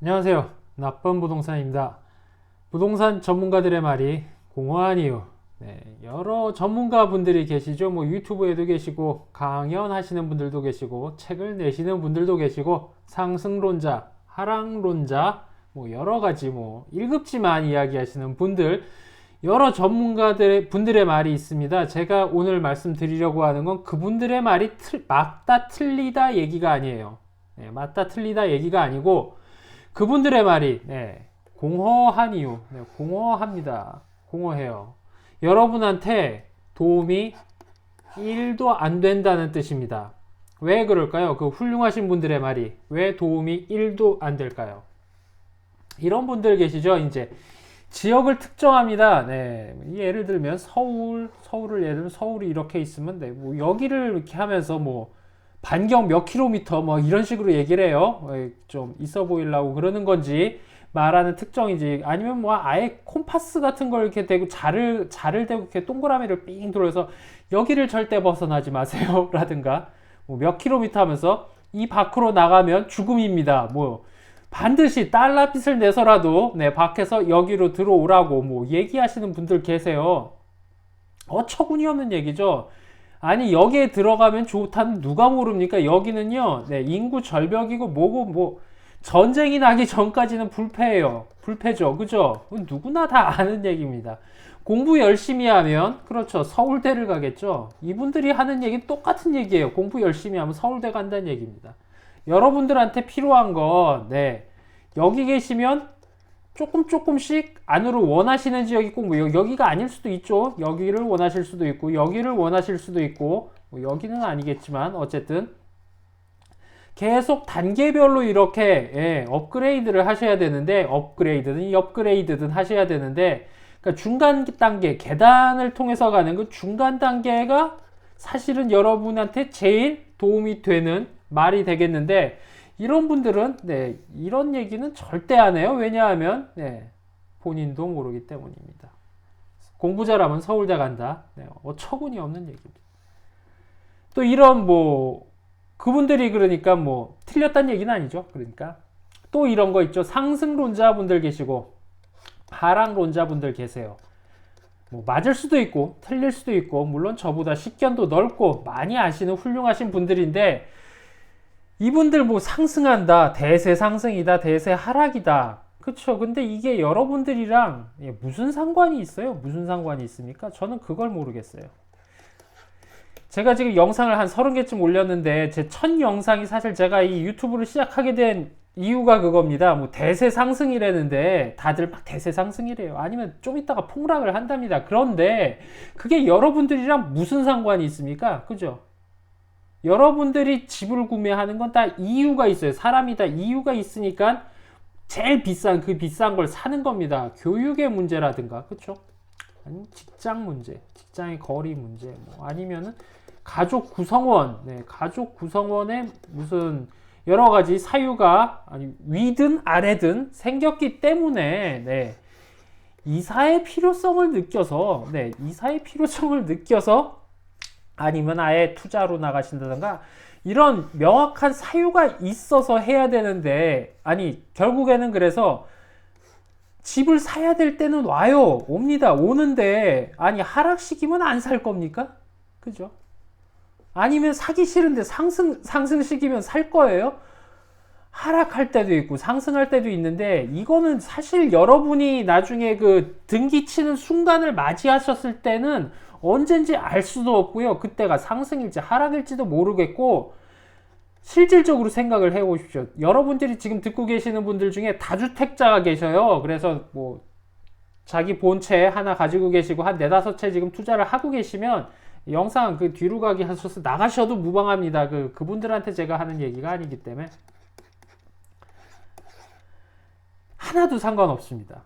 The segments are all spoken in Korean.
안녕하세요. 나쁜 부동산입니다. 부동산 전문가들의 말이 공허한 이유. 여러 전문가분들이 계시죠. 뭐 유튜브에도 계시고 강연하시는 분들도 계시고 책을 내시는 분들도 계시고 상승론자, 하락론자, 뭐 여러 가지 뭐 1급지만 이야기하시는 분들, 여러 분들의 말이 있습니다. 제가 오늘 말씀드리려고 하는 건 그분들의 말이 맞다 틀리다 얘기가 아니에요. 맞다 틀리다 얘기가 아니고 그분들의 말이 공허한 이유, 공허합니다. 공허해요. 여러분한테 도움이 1도 안 된다는 뜻입니다. 왜 그럴까요? 그 훌륭하신 분들의 말이 왜 도움이 1도 안 될까요? 이런 분들 계시죠? 이제 지역을 특정합니다. 예를 들면 서울을 예를 들면 서울이 이렇게 있으면 뭐 여기를 이렇게 하면서 뭐 반경 몇 킬로미터 뭐 이런 식으로 얘기를 해요. 좀 있어 보이려고 그러는 건지 말하는 특정인지 아니면 뭐 아예 콤파스 같은 걸 이렇게 대고 자를 대고 이렇게 동그라미를 삥 돌려서 여기를 절대 벗어나지 마세요 라든가 뭐 몇 킬로미터 하면서 이 밖으로 나가면 죽음입니다. 뭐 반드시 달러빚을 내서라도 밖에서 여기로 들어오라고 뭐 얘기하시는 분들 계세요. 어처구니 없는 얘기죠. 아니 여기에 들어가면 좋다는 누가 모릅니까? 여기는요 인구 절벽이고 뭐고 뭐 전쟁이 나기 전까지는 불패예요. 불패죠. 그죠? 누구나 다 아는 얘기입니다. 공부 열심히 하면 그렇죠. 서울대를 가겠죠. 이분들이 하는 얘기는 똑같은 얘기예요. 공부 열심히 하면 서울대 간다는 얘기입니다. 여러분들한테 필요한 건 여기 계시면 조금씩 안으로 원하시는 지역이 꼭 뭐 여기가 아닐 수도 있죠. 여기를 원하실 수도 있고 여기를 원하실 수도 있고 뭐 여기는 아니겠지만 어쨌든 계속 단계별로 이렇게 업그레이드를 하셔야 되는데 업그레이드든 하셔야 되는데 그러니까 중간 단계 계단을 통해서 가는 그 중간 단계가 사실은 여러분한테 제일 도움이 되는 말이 되겠는데 이런 분들은 이런 얘기는 절대 안 해요. 왜냐하면 본인도 모르기 때문입니다. 공부 잘하면 서울대 간다. 어처구니 없는 얘기입니다. 또 이런 뭐 그분들이 그러니까 뭐 틀렸다는 얘기는 아니죠. 그러니까 또 이런 거 있죠. 상승론자 분들 계시고 하락론자 분들 계세요. 뭐 맞을 수도 있고 틀릴 수도 있고 물론 저보다 식견도 넓고 많이 아시는 훌륭하신 분들인데 이분들 뭐 상승한다, 대세 상승이다, 대세 하락이다. 그쵸? 근데 이게 여러분들이랑 무슨 상관이 있어요? 무슨 상관이 있습니까? 저는 그걸 모르겠어요. 제가 지금 영상을 한 30개쯤 올렸는데 제 첫 영상이 사실 제가 이 유튜브를 시작하게 된 이유가 그겁니다. 뭐 대세 상승이라는데 다들 막 대세 상승이래요. 아니면 좀 이따가 폭락을 한답니다. 그런데 그게 여러분들이랑 무슨 상관이 있습니까? 그죠? 여러분들이 집을 구매하는 건 다 이유가 있어요. 사람이 다 이유가 있으니까 제일 비싼 그 비싼 걸 사는 겁니다. 교육의 문제라든가 그쵸? 아니면 직장 문제, 직장의 거리 문제, 뭐 아니면은 가족 구성원, 가족 구성원의 무슨 여러 가지 사유가 아니 위든 아래든 생겼기 때문에 이사의 필요성을 느껴서 이사의 필요성을 느껴서 아니면 아예 투자로 나가신다든가 이런 명확한 사유가 있어서 해야 되는데 아니 결국에는 그래서 집을 사야 될 때는 와요. 옵니다. 오는데 아니 하락시키면 안 살 겁니까? 그죠? 아니면 사기 싫은데 상승시키면 살 거예요? 하락할 때도 있고 상승할 때도 있는데 이거는 사실 여러분이 나중에 그 등기 치는 순간을 맞이하셨을 때는 언젠지 알 수도 없고요. 그때가 상승일지 하락일지도 모르겠고 실질적으로 생각을 해보십시오. 여러분들이 지금 듣고 계시는 분들 중에 다주택자가 계셔요. 그래서 뭐 자기 본체 하나 가지고 계시고 한 4, 5채 지금 투자를 하고 계시면 영상 그 뒤로 가기 하셔서 나가셔도 무방합니다. 그분들한테 제가 하는 얘기가 아니기 때문에 하나도 상관없습니다.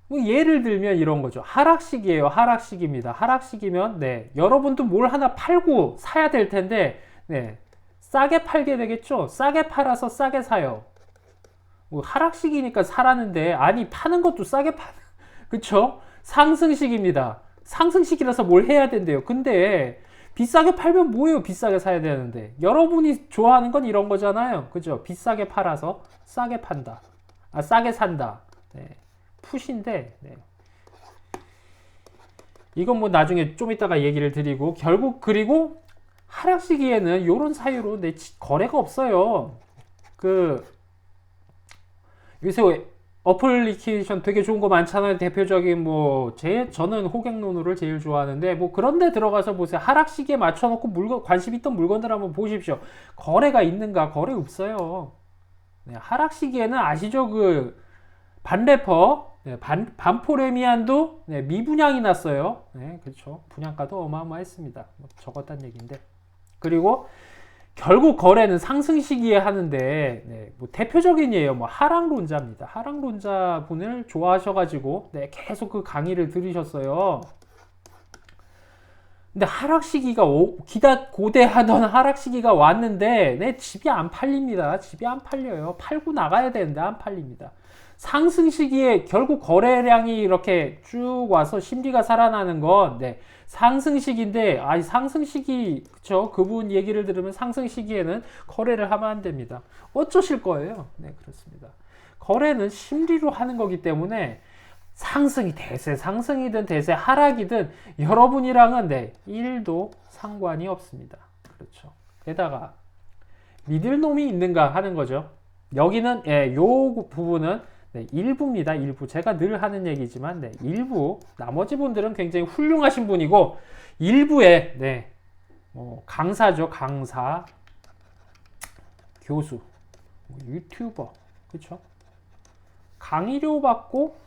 뭐 예를 들면 이런 거죠. 하락시기예요. 하락시기입니다. 하락시기면 여러분도 뭘 하나 팔고 사야 될 텐데 싸게 팔게 되겠죠. 싸게 팔아서 싸게 사요. 뭐 하락시기니까 사라는데 아니 파는 것도 싸게 그쵸? 상승시기입니다. 상승시기라서 뭘 해야 된대요. 근데 비싸게 팔면 뭐예요? 비싸게 사야 되는데 여러분이 좋아하는 건 이런 거잖아요. 그죠? 비싸게 팔아서 싸게 판다. 싸게 산다. 네. 풋인데, 네. 이건 뭐 나중에 좀 이따가 얘기를 드리고, 결국 그리고 하락 시기에는 요런 사유로 거래가 없어요. 요새 어플리케이션 되게 좋은 거 많잖아요. 대표적인 저는 호갱노노를 제일 좋아하는데, 뭐 그런데 들어가서 보세요. 하락 시기에 맞춰놓고 관심 있던 물건들 한번 보십시오. 거래가 있는가? 거래 없어요. 네, 하락 시기에는 아시죠? 반래퍼, 네, 반포레미안도 네, 미분양이 났어요. 네, 그렇죠. 분양가도 어마어마했습니다. 적었단 얘기인데. 그리고 결국 거래는 상승 시기에 하는데, 네, 대표적인 예요. 하락론자입니다. 하락론자 분을 좋아하셔가지고, 네, 계속 그 강의를 들으셨어요. 근데 하락 시기가 고대하던 하락 시기가 왔는데, 네, 집이 안 팔립니다. 집이 안 팔려요. 팔고 나가야 되는데 안 팔립니다. 상승 시기에 결국 거래량이 이렇게 쭉 와서 심리가 살아나는 건, 네, 상승 시기인데, 상승 시기, 그쵸? 그분 얘기를 들으면 상승 시기에는 거래를 하면 안 됩니다. 어쩌실 거예요? 네, 그렇습니다. 거래는 심리로 하는 거기 때문에, 대세 상승이든 대세 하락이든 여러분이랑은 네, 1도 상관이 없습니다. 그렇죠. 게다가 믿을 놈이 있는가 하는 거죠. 여기는 요 부분은 네, 일부입니다. 일부. 제가 늘 하는 얘기지만 네, 일부. 나머지 분들은 굉장히 훌륭하신 분이고 일부에 네, 강사죠. 강사, 교수, 유튜버, 그렇죠? 강의료 받고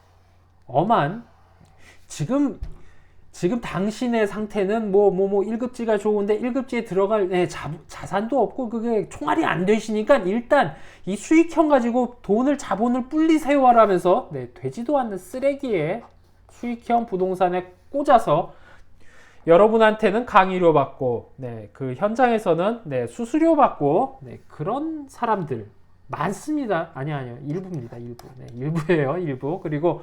지금 당신의 상태는 1급지가 좋은데 1급지에 들어갈 자산도 없고 그게 총알이 안 되시니까 일단 이 수익형 가지고 자본을 불리세요 하라면서 네, 되지도 않는 쓰레기에 수익형 부동산에 꽂아서 여러분한테는 강의료 받고 네, 그 현장에서는 네, 수수료 받고 네, 그런 사람들 많습니다. 아니요. 일부입니다. 일부. 네, 일부예요. 일부. 그리고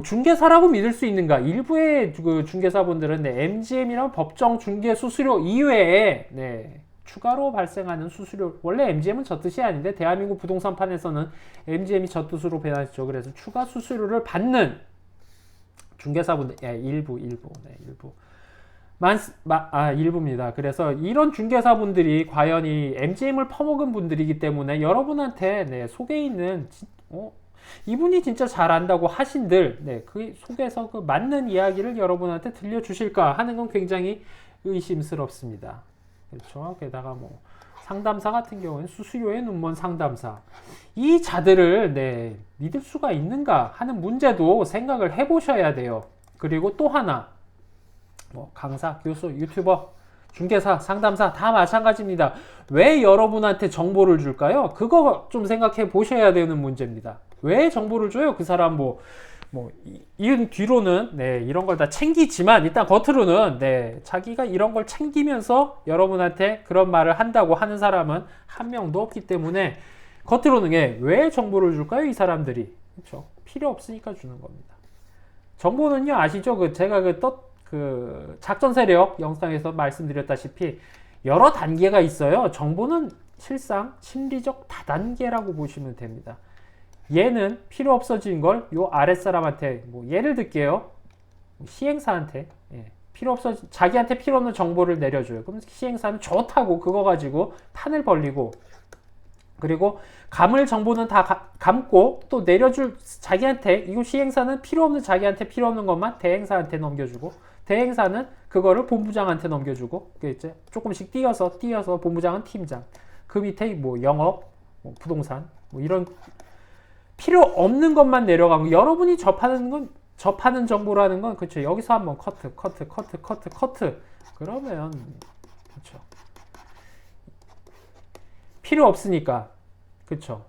중개사라고 믿을 수 있는가? 일부의 그 중개사분들은 네, MGM이랑 법정 중개 수수료 이외에 네, 추가로 발생하는 수수료. 원래 MGM은 저 뜻이 아닌데 대한민국 부동산판에서는 MGM이 저 뜻으로 변하죠. 그래서 추가 수수료를 받는 중개사분들 일부. 네, 일부. 일부입니다. 그래서 이런 중개사분들이 과연 이 MGM을 퍼먹은 분들이기 때문에 여러분한테 네, 속에 있는 이분이 진짜 잘 안다고 하신들 네, 그 속에서 그 맞는 이야기를 여러분한테 들려주실까 하는 건 굉장히 의심스럽습니다. 그렇죠. 게다가 상담사 같은 경우는 수수료에 눈먼 상담사 이 자들을 네, 믿을 수가 있는가 하는 문제도 생각을 해보셔야 돼요. 그리고 또 하나 강사, 교수, 유튜버, 중개사, 상담사 다 마찬가지입니다. 왜 여러분한테 정보를 줄까요? 그거 좀 생각해 보셔야 되는 문제입니다. 왜 정보를 줘요? 그 사람 이 뒤로는 네, 이런 걸 다 챙기지만 일단 겉으로는 네, 자기가 이런 걸 챙기면서 여러분한테 그런 말을 한다고 하는 사람은 한 명도 없기 때문에 겉으로는 왜 정보를 줄까요? 이 사람들이. 그렇죠? 필요 없으니까 주는 겁니다. 정보는요, 아시죠? 제가 작전 세력 영상에서 말씀드렸다시피 여러 단계가 있어요. 정보는 실상 심리적 다단계라고 보시면 됩니다. 얘는 필요 없어진 걸 요 아랫사람한테 예를 들게요. 시행사한테 자기한테 필요 없는 정보를 내려줘요. 그럼 시행사는 좋다고 그거 가지고 판을 벌리고 그리고 감을 정보는 다 감고 또 내려줄 자기한테 이거 시행사는 필요 없는 자기한테 필요 없는 것만 대행사한테 넘겨주고 대행사는 그거를 본부장한테 넘겨주고 이제 조금씩 띄어서 본부장은 팀장 그 밑에 영업 부동산 이런 필요 없는 것만 내려가고 여러분이 접하는 정보라는 건 그렇죠. 여기서 한번 커트 그러면 그렇죠. 필요 없으니까 그렇죠.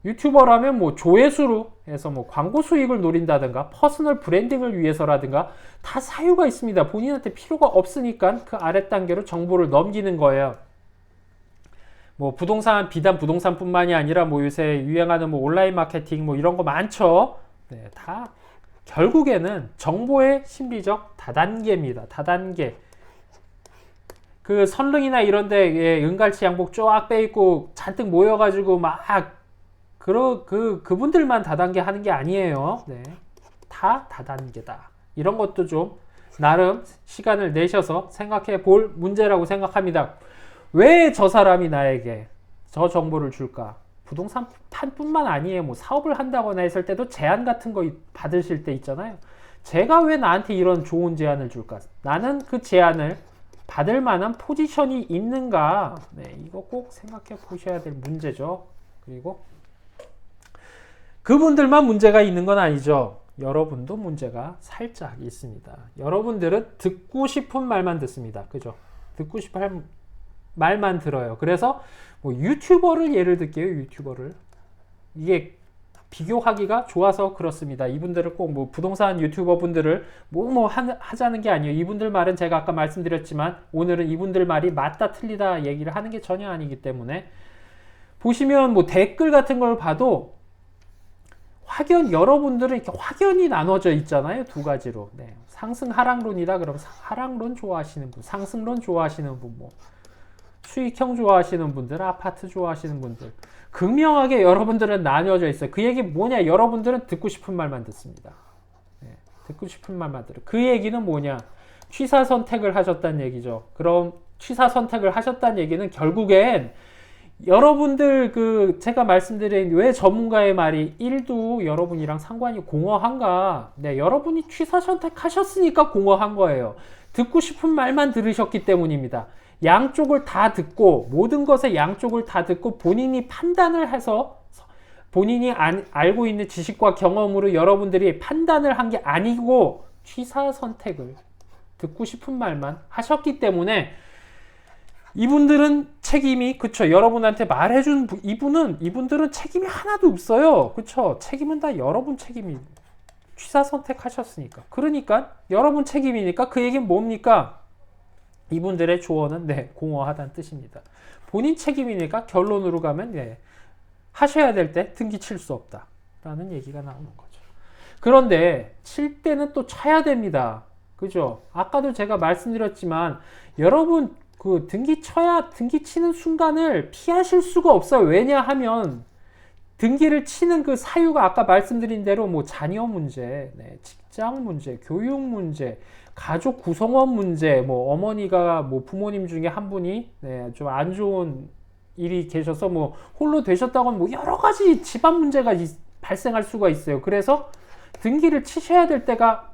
유튜버라면 조회수로 해서 광고 수익을 노린다든가 퍼스널 브랜딩을 위해서라든가 다 사유가 있습니다. 본인한테 필요가 없으니까 그 아래 단계로 정보를 넘기는 거예요. 비단 부동산뿐만이 아니라 요새 유행하는 온라인 마케팅 이런 거 많죠. 네, 다 결국에는 정보의 심리적 다단계입니다. 다단계. 그 선릉이나 이런데 은갈치 양복 쫙 빼입고 잔뜩 모여가지고 그분들만 다단계 하는 게 아니에요. 네. 다 다단계다. 이런 것도 좀 나름 시간을 내셔서 생각해 볼 문제라고 생각합니다. 왜 저 사람이 나에게 저 정보를 줄까? 부동산 판뿐만 아니에요. 뭐 사업을 한다거나 했을 때도 제안 같은 거 받으실 때 있잖아요. 제가 왜 나한테 이런 좋은 제안을 줄까? 나는 그 제안을 받을 만한 포지션이 있는가? 네, 이거 꼭 생각해 보셔야 될 문제죠. 그리고 그분들만 문제가 있는 건 아니죠. 여러분도 문제가 살짝 있습니다. 여러분들은 듣고 싶은 말만 듣습니다. 그죠? 듣고 싶은 말만 들어요. 그래서 뭐 유튜버를 예를 들게요. 유튜버를. 이게 비교하기가 좋아서 그렇습니다. 이분들을 꼭 뭐 부동산 유튜버 분들을 하자는 게 아니에요. 이분들 말은 제가 아까 말씀드렸지만 오늘은 이분들 말이 맞다 틀리다 얘기를 하는 게 전혀 아니기 때문에 보시면 뭐 댓글 같은 걸 봐도 여러분들은 이렇게 확연히 나눠져 있잖아요. 두 가지로. 네. 상승 하락론이다. 그러면 하락론 좋아하시는 분, 상승론 좋아하시는 분, 뭐 수익형 좋아하시는 분들, 아파트 좋아하시는 분들. 극명하게 여러분들은 나뉘어져 있어요. 그 얘기 뭐냐? 여러분들은 듣고 싶은 말만 듣습니다. 네. 듣고 싶은 말만 들어요. 그 얘기는 뭐냐? 취사 선택을 하셨다는 얘기죠. 그럼 취사 선택을 하셨다는 얘기는 결국엔 여러분들 제가 말씀드린 왜 전문가의 말이 1도 여러분이랑 상관이 공허한가? 네, 여러분이 취사 선택하셨으니까 공허한 거예요. 듣고 싶은 말만 들으셨기 때문입니다. 양쪽을 다 듣고 모든 것의 양쪽을 다 듣고 본인이 판단을 해서 본인이 알고 있는 지식과 경험으로 여러분들이 판단을 한 게 아니고 취사 선택을 듣고 싶은 말만 하셨기 때문에 이분들은 책임이 그쵸 여러분한테 말해준 이분들은 책임이 하나도 없어요. 그쵸 책임은 다 여러분 책임이 취사 선택하셨으니까 그러니까 여러분 책임이니까 그 얘기는 뭡니까? 이분들의 조언은 네 공허하다는 뜻입니다. 본인 책임이니까 결론으로 가면 네 하셔야 될 때 등기 칠 수 없다 라는 얘기가 나오는 거죠. 그런데 칠 때는 또 쳐야 됩니다. 그죠? 아까도 제가 말씀드렸지만 여러분 등기 치는 순간을 피하실 수가 없어요. 왜냐하면 등기를 치는 그 사유가 아까 말씀드린 대로 뭐 자녀 문제, 네, 직장 문제, 교육 문제, 가족 구성원 문제, 뭐 어머니가 뭐 부모님 중에 한 분이 네, 좀 안 좋은 일이 계셔서 뭐 홀로 되셨다고는 뭐 여러 가지 집안 문제가 발생할 수가 있어요. 그래서 등기를 치셔야 될 때가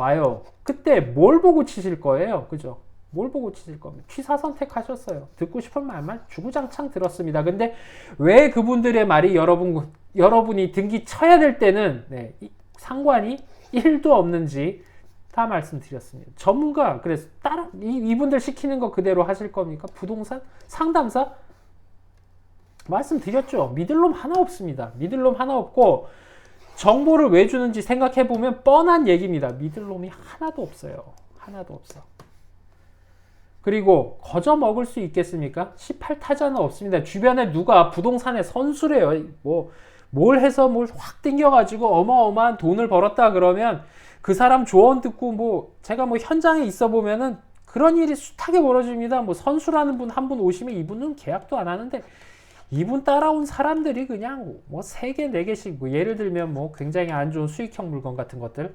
와요. 그때 뭘 보고 치실 거예요? 그죠? 뭘 보고 치실 겁니까? 취사 선택하셨어요. 듣고 싶은 말만 주구장창 들었습니다. 근데 왜 그분들의 말이 여러분이 등기 쳐야 될 때는 네, 상관이 1도 없는지 다 말씀드렸습니다. 전문가 그래서 이분들 시키는 거 그대로 하실 겁니까? 부동산 상담사 말씀드렸죠. 믿을 놈 하나 없습니다. 믿을 놈 하나 없고 정보를 왜 주는지 생각해 보면 뻔한 얘기입니다. 믿을 놈이 하나도 없어요. 하나도 없어. 그리고 거저 먹을 수 있겠습니까? 18타자는 없습니다. 주변에 누가 부동산의 선수래요. 뭘 해서 뭘 확 땡겨가지고 어마어마한 돈을 벌었다 그러면 그 사람 조언 듣고 제가 현장에 있어 보면은 그런 일이 숱하게 벌어집니다. 선수라는 분 한 분 오시면 이분은 계약도 안 하는데 이분 따라온 사람들이 그냥 3개, 4개씩 예를 들면 굉장히 안 좋은 수익형 물건 같은 것들.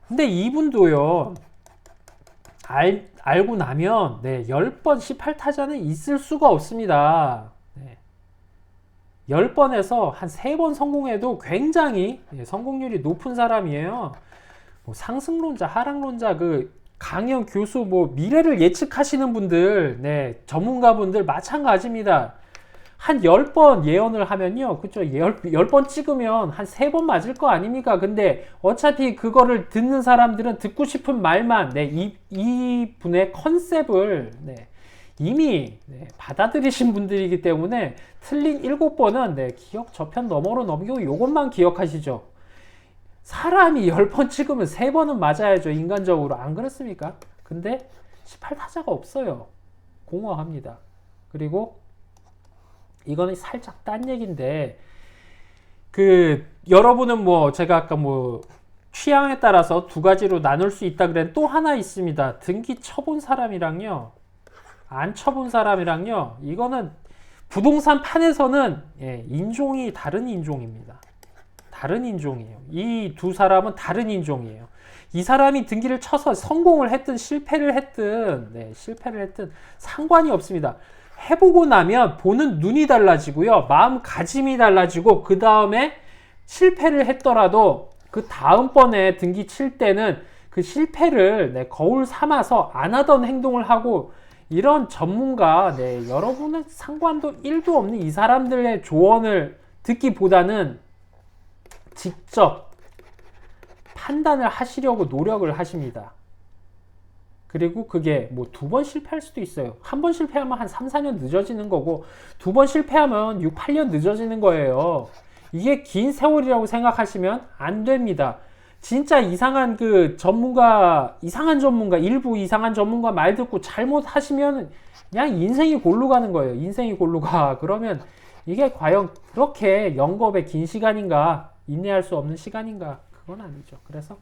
근데 이분도요. 알고 나면 10번 18타자는 있을 수가 없습니다. 10번에서 한 3번 성공해도 굉장히 성공률이 높은 사람이에요. 상승론자, 하락론자, 강연 교수, 미래를 예측하시는 분들, 전문가분들 마찬가지입니다. 한 10번 예언을 하면요. 그쵸? 10번 찍으면 한 3번 맞을 거 아닙니까? 근데 어차피 그거를 듣는 사람들은 듣고 싶은 말만, 이 분의 컨셉을, 이미 받아들이신 분들이기 때문에 틀린 7번은 기억 저편 너머로 넘기고 요것만 기억하시죠. 사람이 10번 찍으면 3번은 맞아야죠. 인간적으로. 안 그렇습니까? 근데 18타자가 없어요. 공허합니다. 그리고 이거는 살짝 딴 얘기인데 여러분은 제가 아까 취향에 따라서 두 가지로 나눌 수 있다 그랬는데 또 하나 있습니다. 등기 쳐본 사람이랑요 안 쳐본 사람이랑요 이거는 부동산 판에서는 인종이 다른 인종입니다. 다른 인종이에요. 이 두 사람은 다른 인종이에요. 이 사람이 등기를 쳐서 성공을 했든 실패를 했든 상관이 없습니다. 해보고 나면 보는 눈이 달라지고요. 마음가짐이 달라지고 그 다음에 실패를 했더라도 그 다음번에 등기 칠 때는 그 실패를 거울 삼아서 안 하던 행동을 하고 이런 전문가, 여러분은 상관도 1도 없는 이 사람들의 조언을 듣기보다는 직접 판단을 하시려고 노력을 하십니다. 그리고 그게 뭐 2번 실패할 수도 있어요. 한 번 실패하면 한 3, 4년 늦어지는 거고 2번 실패하면 6, 8년 늦어지는 거예요. 이게 긴 세월이라고 생각하시면 안 됩니다. 진짜 이상한 일부 이상한 전문가 말 듣고 잘못하시면 그냥 인생이 골로 가는 거예요. 인생이 골로 가. 그러면 이게 과연 그렇게 영겁의 긴 시간인가? 인내할 수 없는 시간인가? 그건 아니죠. 그래서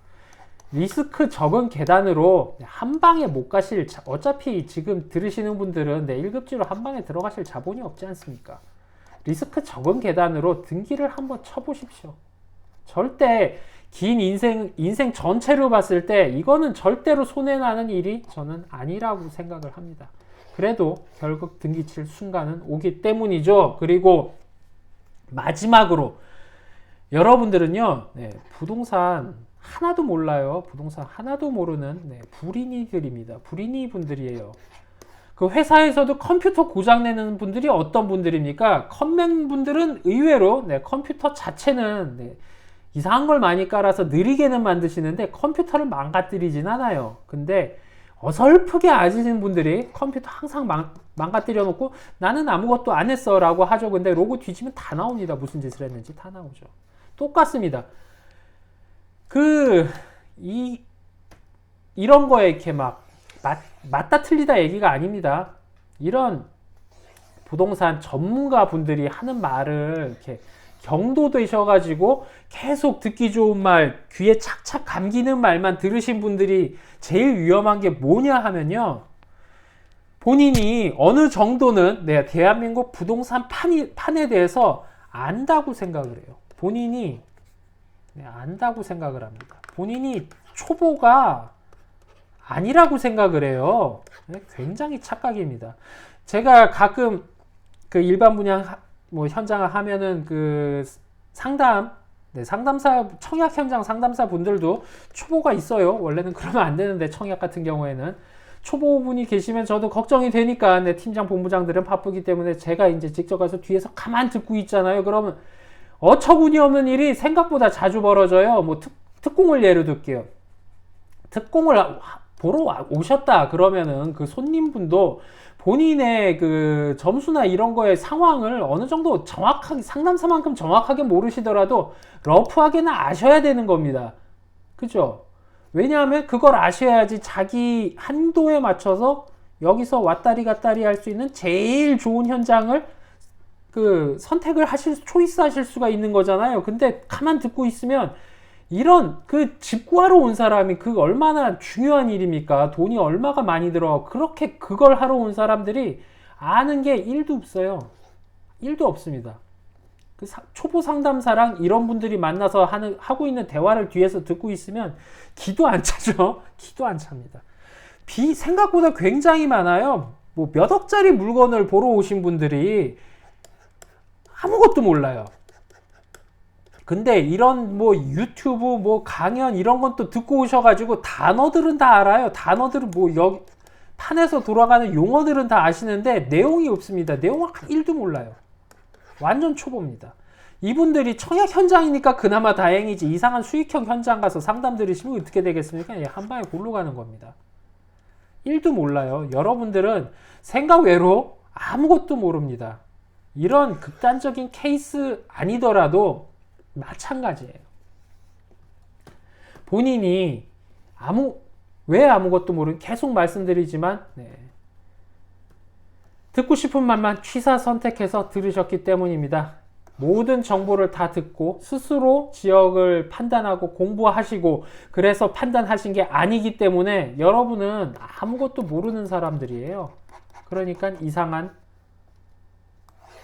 리스크 적은 계단으로 한 방에 못 가실, 어차피 지금 들으시는 분들은 1급지로 한 방에 들어가실 자본이 없지 않습니까? 리스크 적은 계단으로 등기를 한번 쳐보십시오. 절대 긴 인생 전체로 봤을 때 이거는 절대로 손해나는 일이 저는 아니라고 생각을 합니다. 그래도 결국 등기 칠 순간은 오기 때문이죠. 그리고 마지막으로 여러분들은요, 부동산 하나도 몰라요. 부동산 하나도 모르는 불인이들입니다. 불인이 분들이에요. 그 회사에서도 컴퓨터 고장내는 분들이 어떤 분들입니까? 컴맹 분들은 의외로 컴퓨터 자체는 이상한 걸 많이 깔아서 느리게는 만드시는데 컴퓨터를 망가뜨리진 않아요. 근데 어설프게 아시는 분들이 컴퓨터 항상 망가뜨려 놓고 나는 아무것도 안 했어 라고 하죠. 근데 로고 뒤지면 다 나옵니다. 무슨 짓을 했는지 다 나오죠. 똑같습니다. 이런 거에 이렇게 맞다 틀리다 얘기가 아닙니다. 이런 부동산 전문가 분들이 하는 말을 이렇게 경도되셔가지고 계속 듣기 좋은 말, 귀에 착착 감기는 말만 들으신 분들이 제일 위험한 게 뭐냐 하면요. 본인이 어느 정도는 대한민국 부동산 판에 대해서 안다고 생각을 해요. 본인이 안다고 생각을 합니다. 본인이 초보가 아니라고 생각을 해요. 굉장히 착각입니다. 제가 가끔 그 일반 분양 현장을 하면은 그 상담사, 청약 현장 상담사 분들도 초보가 있어요. 원래는 그러면 안 되는데 청약 같은 경우에는 초보분이 계시면 저도 걱정이 되니까 팀장, 본부장들은 바쁘기 때문에 제가 이제 직접 가서 뒤에서 가만 듣고 있잖아요. 그러면 어처구니 없는 일이 생각보다 자주 벌어져요. 뭐 특공을 예로 들게요. 특공을 보러 오셨다 그러면은 그 손님분도 본인의 그 점수나 이런 거의 상황을 어느 정도 정확하게, 상담사만큼 정확하게 모르시더라도 러프하게는 아셔야 되는 겁니다. 그죠? 왜냐하면 그걸 아셔야지 자기 한도에 맞춰서 여기서 왔다리 갔다리 할 수 있는 제일 좋은 현장을 선택을 초이스 하실 수가 있는 거잖아요. 근데 가만 듣고 있으면 이런 집 구하러 온 사람이 얼마나 중요한 일입니까? 돈이 얼마가 많이 들어가고 그렇게 그걸 하러 온 사람들이 아는 게 1도 없어요. 1도 없습니다. 초보 상담사랑 이런 분들이 만나서 하고 있는 대화를 뒤에서 듣고 있으면 기도 안 차죠. 기도 안 찹니다. 생각보다 굉장히 많아요. 몇 억짜리 물건을 보러 오신 분들이 아무것도 몰라요. 근데 이런 유튜브 강연 이런 건 또 듣고 오셔가지고 단어들은 다 알아요. 단어들은 여기 판에서 돌아가는 용어들은 다 아시는데 내용이 없습니다. 내용을 1도 몰라요. 완전 초보입니다. 이분들이 청약 현장이니까 그나마 다행이지 이상한 수익형 현장 가서 상담 들으시면 어떻게 되겠습니까? 한 방에 골로 가는 겁니다. 1도 몰라요. 여러분들은 생각 외로 아무것도 모릅니다. 이런 극단적인 케이스 아니더라도 마찬가지예요. 본인이 왜 아무것도 모르는 계속 말씀드리지만 듣고 싶은 말만 취사 선택해서 들으셨기 때문입니다. 모든 정보를 다 듣고 스스로 지역을 판단하고 공부하시고 그래서 판단하신 게 아니기 때문에 여러분은 아무것도 모르는 사람들이에요. 그러니까 이상한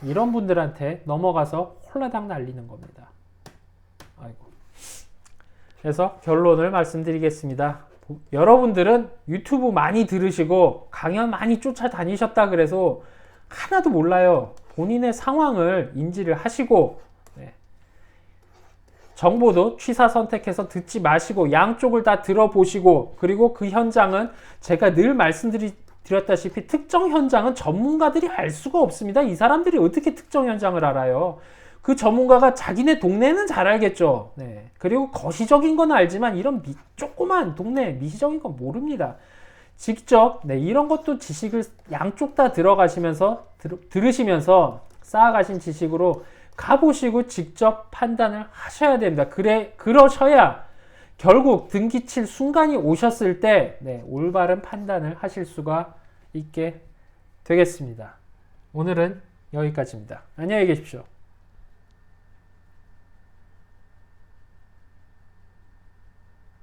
이런 분들한테 넘어가서 홀라당 날리는 겁니다. 아이고. 그래서 결론을 말씀드리겠습니다. 여러분들은 유튜브 많이 들으시고 강연 많이 쫓아다니셨다 그래서 하나도 몰라요. 본인의 상황을 인지를 하시고, 네. 정보도 취사 선택해서 듣지 마시고 양쪽을 다 들어보시고, 그리고 그 현장은 제가 늘 말씀드렸다시피 특정 현장은 전문가들이 알 수가 없습니다. 이 사람들이 어떻게 특정 현장을 알아요? 그 전문가가 자기네 동네는 잘 알겠죠. 네. 그리고 거시적인 건 알지만 이런 조그만 동네 미시적인 건 모릅니다. 직접 이런 것도 지식을 양쪽 다 들어가시면서 들으시면서 쌓아가신 지식으로 가보시고 직접 판단을 하셔야 됩니다. 그러셔야 결국 등기 칠 순간이 오셨을 때 올바른 판단을 하실 수가 있게 되겠습니다. 오늘은 여기까지입니다. 안녕히 계십시오.